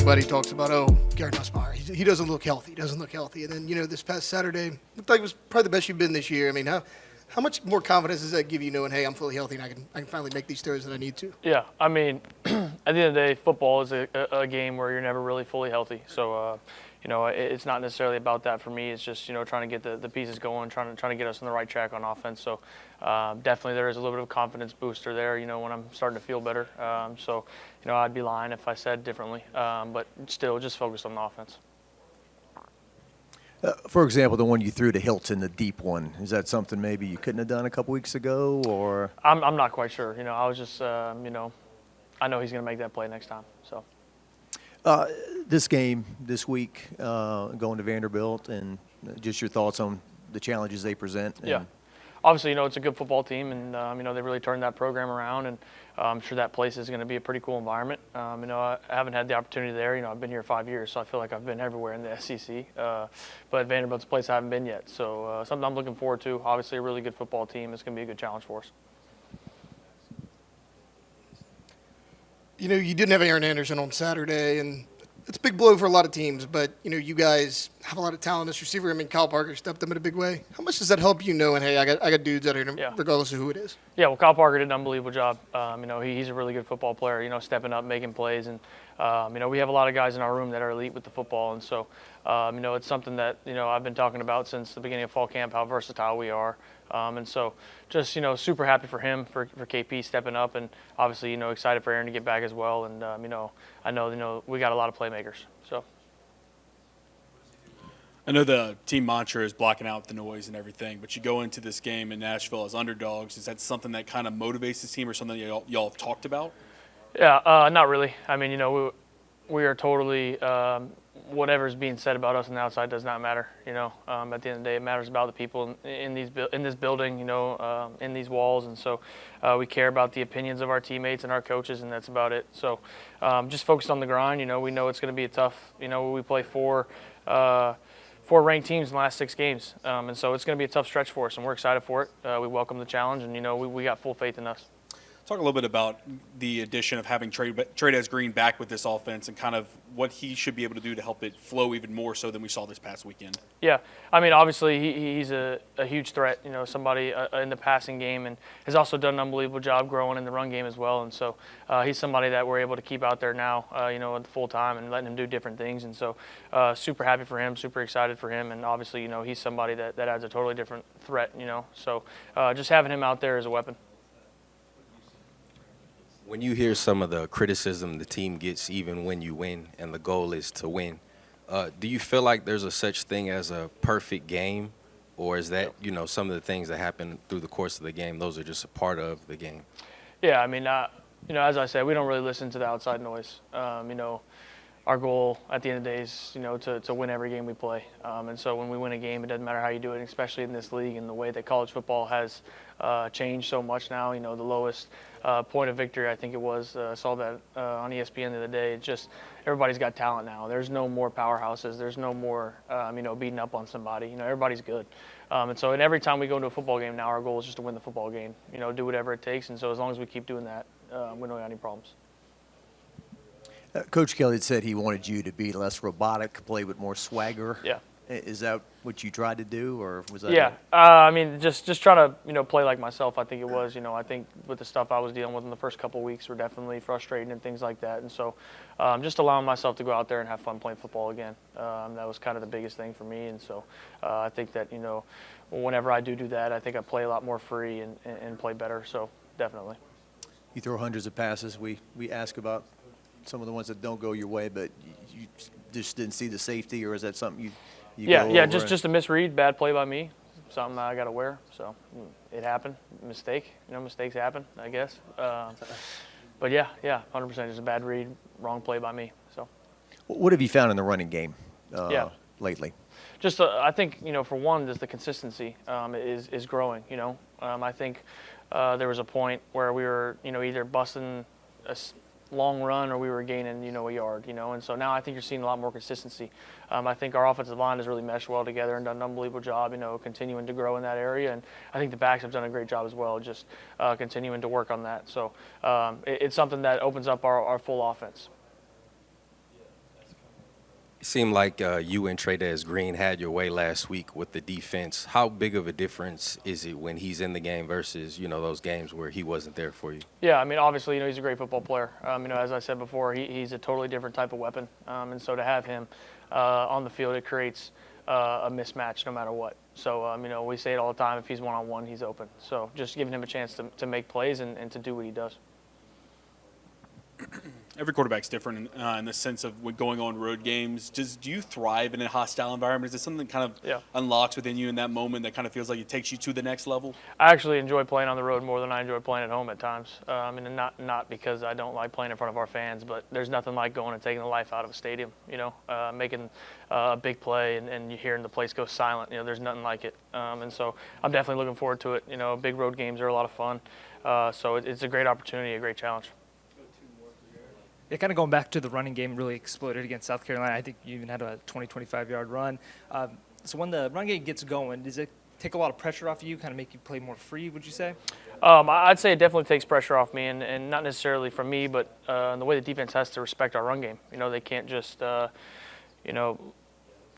everybody talks about, Garrett Nussmeier, he doesn't look healthy, And then, this past Saturday, looked like it was probably the best you've been this year. I mean, how much more confidence does that give you knowing, hey, I'm fully healthy and I can finally make these throws that I need to? Yeah, I mean, at the end of the day, football is a game where you're never really fully healthy. So, it's not necessarily about that for me. It's just, trying to get the pieces going, trying to get us on the right track on offense. So, definitely there is a little bit of confidence booster there, when I'm starting to feel better. So, I'd be lying if I said differently. But still, just focused on the offense. For example, the one you threw to Hilton, the deep one, is that something maybe you couldn't have done a couple weeks ago, or? I'm not quite sure. I was just, I know he's going to make that play next time. So. This game this week, going to Vanderbilt, and just your thoughts on the challenges they present. Yeah. Obviously, it's a good football team, and, they really turned that program around, and I'm sure that place is going to be a pretty cool environment. I haven't had the opportunity there. I've been here 5 years, so I feel like I've been everywhere in the SEC. But Vanderbilt's a place I haven't been yet, so something I'm looking forward to. Obviously, a really good football team. It's going to be a good challenge for us. You didn't have Aaron Anderson on Saturday, and it's a big blow for a lot of teams, but, you guys have a lot of talent in this receiver. I mean, Kyle Parker stepped up in a big way. How much does that help you knowing, hey, I got dudes out here, regardless of who it is? Yeah, well, Kyle Parker did an unbelievable job. He's a really good football player, stepping up, making plays. And, we have a lot of guys in our room that are elite with the football. And so, it's something that, I've been talking about since the beginning of fall camp, how versatile we are. And so just, super happy for him, for KP stepping up, and obviously, excited for Aaron to get back as well. And, I know, we got a lot of playmakers. So. I know the team mantra is blocking out the noise and everything, but you go into this game in Nashville as underdogs. Is that something that kind of motivates the team, or something y'all have talked about? Yeah, not really. I mean, we are totally whatever's being said about us on the outside does not matter. At the end of the day, it matters about the people in this building, in these walls, and so we care about the opinions of our teammates and our coaches, and that's about it. So just focused on the grind. We know it's going to be a tough. We play four ranked teams in the last 6 games, and so it's going to be a tough stretch for us, and we're excited for it. We welcome the challenge, and we got full faith in us. Talk a little bit about the addition of having Trey Green back with this offense, and kind of what he should be able to do to help it flow even more so than we saw this past weekend. Yeah, I mean, obviously he's a huge threat, somebody in the passing game, and has also done an unbelievable job growing in the run game as well. And so he's somebody that we're able to keep out there now, full time, and letting him do different things. And so super happy for him, super excited for him, and obviously, he's somebody that adds a totally different threat, So just having him out there is a weapon. When you hear some of the criticism the team gets even when you win, and the goal is to win, do you feel like there's a such thing as a perfect game, or is that, some of the things that happen through the course of the game, those are just a part of the game? Yeah, I mean, as I said, we don't really listen to the outside noise. Our goal at the end of the day is, to win every game we play. And so when we win a game, it doesn't matter how you do it, especially in this league and the way that college football has changed so much now. The lowest point of victory, I think it was, I saw that on ESPN the other day. It's just everybody's got talent now. There's no more powerhouses. There's no more, beating up on somebody. Everybody's good. And so every time we go into a football game now, our goal is just to win the football game, do whatever it takes. And so as long as we keep doing that, we don't have any problems. Coach Kelly had said he wanted you to be less robotic, play with more swagger. Yeah. Is that what you tried to do, or was that? Yeah. I mean, just trying to, play like myself, I think it was. I think with the stuff I was dealing with in the first couple of weeks were definitely frustrating and things like that. And so just allowing myself to go out there and have fun playing football again. That was kind of the biggest thing for me. And so I think that, whenever I do that, I think I play a lot more free and play better. So definitely. You throw hundreds of passes. We ask about some of the ones that don't go your way, but you just didn't see the safety, or is that something you just a misread, bad play by me, something I got to wear. So it happened, mistake. Mistakes happen, I guess. But yeah, 100%, just a bad read, wrong play by me. So. What have you found in the running game lately? Just I think for one, just the consistency is growing. I think there was a point where we were either busting a long run or we were gaining a yard, and so now I think you're seeing a lot more consistency. I think our offensive line has really meshed well together and done an unbelievable job, continuing to grow in that area, and I think the backs have done a great job as well, just continuing to work on that. So it's something that opens up our full offense. It seemed like you and Trey'Dez Green had your way last week with the defense. How big of a difference is it when he's in the game versus, those games where he wasn't there for you? Yeah, I mean, obviously, he's a great football player. As I said before, he's a totally different type of weapon. And so to have him on the field, it creates a mismatch no matter what. So, we say it all the time, if he's one-on-one, he's open. So just giving him a chance to make plays and to do what he does. Every quarterback's different in the sense of when going on road games. Do you thrive in a hostile environment? Is it something that kind of unlocks within you in that moment that kind of feels like it takes you to the next level? I actually enjoy playing on the road more than I enjoy playing at home at times. And not because I don't like playing in front of our fans, but there's nothing like going and taking the life out of a stadium, making a big play and you hearing the place go silent. There's nothing like it. And so I'm definitely looking forward to it. Big road games are a lot of fun. So it's a great opportunity, a great challenge. Yeah, kind of going back to the running game, really exploded against South Carolina. I think you even had a 20, 25-yard run. So when the run game gets going, does it take a lot of pressure off you, kind of make you play more free, would you say? I'd say it definitely takes pressure off me, and not necessarily from me, but the way the defense has to respect our run game. They can't just,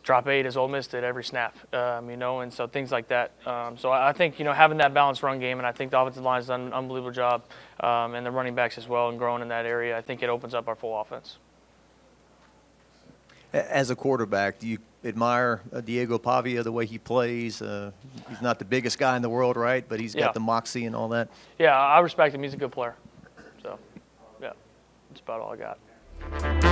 drop 8 as Ole Miss did every snap, and so things like that. So I think, having that balanced run game, and I think the offensive line has done an unbelievable job, and the running backs as well, and growing in that area, I think it opens up our full offense. As a quarterback, do you admire Diego Pavia, the way he plays? He's not the biggest guy in the world, right? But he's got the moxie and all that. Yeah, I respect him. He's a good player. So, yeah, that's about all I got.